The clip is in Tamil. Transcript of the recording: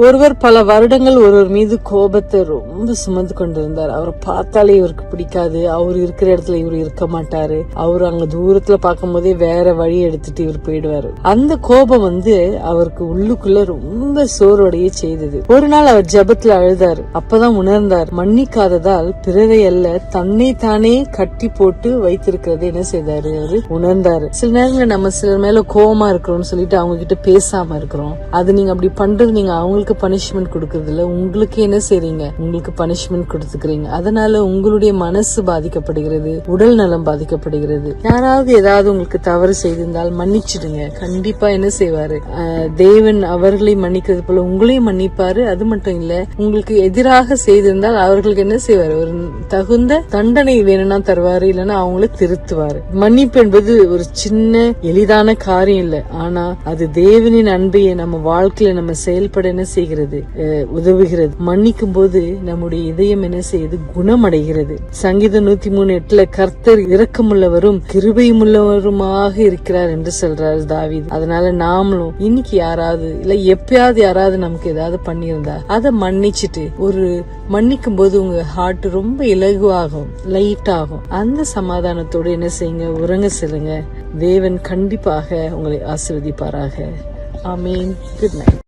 ஒருவர் பல வருடங்கள் ஒருவர் மீது கோபத்தை ரொம்ப சுமந்து கொண்டிருந்தார். அவரை பார்த்தாலே இவருக்கு பிடிக்காது, அவர் இருக்கிற இடத்துல இவர் இருக்க மாட்டாரு, அவர் அங்க தூரத்துல பார்க்கும் போதே வேற வழி எடுத்துட்டு இவர் போயிடுவாரு. அந்த கோபம் அவருக்கு உள்ளுக்குள்ள ரொம்ப சோர்வடைய செய்தது. ஒரு நாள் அவர் ஜெபத்துல அழுதாரு. அப்பதான் உணர்ந்தார், மன்னிக்காததால் பிறரை அல்ல தன்னை தானே கட்டி போட்டு வைத்திருக்கிறத என்ன செய்தாரு, அவரு உணர்ந்தாரு. சில நேரங்களில் நம்ம சிலர் மேல கோபமா இருக்கிறோம்னு சொல்லிட்டு அவங்க கிட்ட பேசாம இருக்கிறோம். அது நீங்க அப்படி பண்றது நீங்க அவங்களுக்கு பனிஷ்மெண்ட் கொடுக்கறது இல்ல, உங்களுக்கு என்ன செய்றீங்க, உங்களுக்கு பனிஷ்மெண்ட் கொடுத்துக்கிறீங்க. அதனால உங்களுடைய மனசு பாதிக்கப்படுகிறது, உடல் நலம் பாதிக்கப்படுகிறது. யாராவது ஏதாவது உங்களுக்கு தவறு செய்திருந்தால் மன்னிச்சிடுங்க. கண்டிப்பா என்ன செய்வாரு, தேவன் அவர்களை மன்னிக்கிறது போல உங்களையும் மன்னிப்பாரு. அது மட்டும் இல்ல, உங்களுக்கு எதிராக செய்திருந்தால் அவர்களுக்கு என்ன செய்வாரு, ஒரு தகுந்த தண்டனை வேணும்னா தருவாரு, இல்லைன்னா அவங்கள திருத்துவாரு. மன்னிப்பு என்பது ஒரு சின்ன எளிதான காரியம் இல்ல, ஆனா அது தேவனின் அன்பையை நம்ம வாழ்க்கையில நம்ம செயல்பட என்ன செய்கிறது, உதவுகிறது. மன்னிக்கும் போது நம்முடைய இதயம் என்ன செய்யுது, குணமடைகிறது. சங்கீதம் 103:8 கர்த்தர் இரக்கமுள்ளவரும் கிருபையுமுள்ளவருமாக இருக்கிறார் என்று சொல்றாரு தாவீது. அதனால நாமளும் இன்னைக்கு யாராவது இல்ல எப்பயாவது யாராவது நமக்கு ஏதாவது பண்ணியிருந்தா அதை மன்னிச்சுட்டு, ஒரு மன்னிக்கும் போது உங்க ஹார்ட் ரொம்ப இலகுவாகும், லைட் ஆகும். அந்த சமாதானத்தோடு என்ன செய்யுங்க, உறங்க செல்லுங்க. தேவன் கண்டிப்பாக உங்களை ஆசீர்வதிப்பாராக. ஆமீன். Good night.